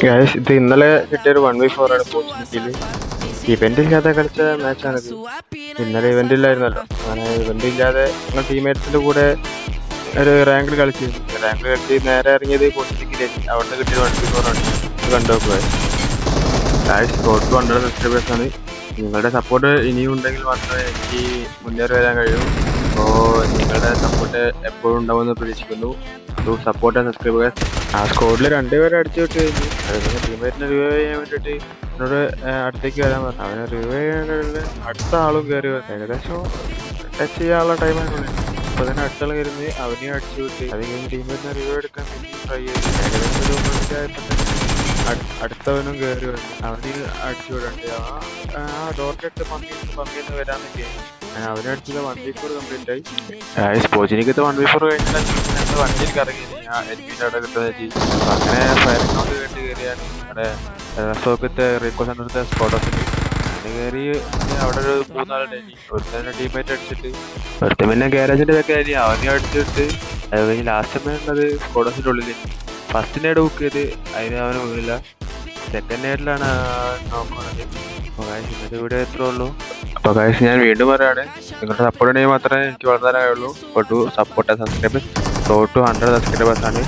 Guys ഇത് ഇന്നലെ കിട്ടിയൊരു 1v4 ആണ് പോർച്ചുഗലിൽ. ഇവന്റ് ഇല്ലാതെ കളിച്ച മാച്ചാണിത്. ഇന്നലെ ഇവന്റ് ഇല്ലായിരുന്നല്ലോ, അങ്ങനെ ഇവന്റ് ഇല്ലാതെ ഞങ്ങൾ ടീമേറ്റ്സിന്റെ കൂടെ ഒരു റാങ്കിൽ കളിച്ചിരുന്നു. റാങ്കിൽ കളിച്ച് നേരെ ഇറങ്ങിയത് പോർച്ചുഗലിലേക്ക്. അവിടെ കിട്ടിയത് 1v4 ആണ്. ഇത് കണ്ടുനോക്കുക. ഗൈസ് ടോട്ടൽ 100 സബ്സ്ക്രൈബേഴ്സ് ആണ്. നിങ്ങളുടെ സപ്പോർട്ട് ഇനിയും ഉണ്ടെങ്കിൽ മാത്രമേ എനിക്ക് മുന്നേറി വരാൻ കഴിയൂ. അപ്പോൾ നിങ്ങളുടെ സപ്പോർട്ട് എപ്പോഴും ഉണ്ടാവുമെന്ന് പ്രതീക്ഷിക്കുന്നു. Support and subscribers. ആ സ്കോഡിൽ രണ്ടുപേരെ അടിച്ചു വിട്ട് കഴിഞ്ഞു. അതുപോലെ ടീമേറ്റിനെ റിവൈവ് ചെയ്യാൻ വേണ്ടിയിട്ട് എന്നോട് അടുത്തേക്ക് വരാൻ പറഞ്ഞു. അവനെ റിവൈവ് ചെയ്യാനുള്ള അടുത്ത ആളും കയറി വന്നു. ഏകദേശം ടച്ച് ചെയ്യാനുള്ള ടൈമായിരുന്നു. അപ്പോൾ തന്നെ അടുത്താൾ കയറുന്നത് അവനെയും അടിച്ചു വിട്ട് അത് കഴിഞ്ഞ് ടീമേറ്റിനെ റിവൈവ് എടുക്കാൻ വേണ്ടി ട്രൈ ചെയ്തു. ഏകദേശം ഒരു മിനിറ്റായപ്പോൾ അടുത്തവനും കയറി വന്നു. അവന് അടിച്ചു വിടണ്ട്. ആ ഡോറിൻ്റെ പമ്പിന്ന് വരാൻ പറ്റിയായി. അവനെ അടിച്ചത് 1v4 കംപ്ലീറ്റ് ആയി. സ്പോർട്സിനിക്കത്തെ 1v4 കഴിഞ്ഞാൽ ഞങ്ങൾ വണ്ടിയിൽ കറങ്ങി ഞാൻ എൽപിൻ്റെ അവിടെ കിട്ടുന്ന. അങ്ങനെ ഫയറിംഗ് കൊണ്ട് കേട്ട് കയറിയാണ് അവിടെ റസോക്കത്തെ റീകോ സെൻ്ററിൻ്റെ സ്കോഡോസിന് അങ്ങനെ കയറി. അവിടെ ഒരു 3-4 ഡേനി ഒരുത്തന്നെ ടീമേറ്റ് അടിച്ചിട്ട് ഒരുത്തൻ പിന്നെ ഗാരേജിൻ്റെ ഒക്കെ ആയി അവനെ അടിച്ചിട്ട് അത് കഴിഞ്ഞ് ലാസ്റ്റ് ഉള്ളത് സ്കോഡോസിൻ്റെ ഉള്ളിൽ. ഫസ്റ്റ് നേട് ബുക്ക് ചെയ്ത് അതിന് അവന് വീണില്ല. സെക്കൻഡ് നേടിലാണ് നോക്കുന്നത്. അപ്പോൾ കാശ് ഇന്നത്തെ വീഡിയോ എത്ര ഉള്ളൂ. അപ്പോൾ കാശ് ഞാൻ വീണ്ടും പറയാണ്, നിങ്ങളുടെ സപ്പോർട്ട് ഉണ്ടെങ്കിൽ മാത്രമേ എനിക്ക് വളർത്താൻ കഴിയുള്ളൂ. അപ്പോൾ ടു സപ്പോർട്ട് സബ്സ്ക്രൈബ് ടു 100 സബ്സ്ക്രൈബേഴ്സാണ്.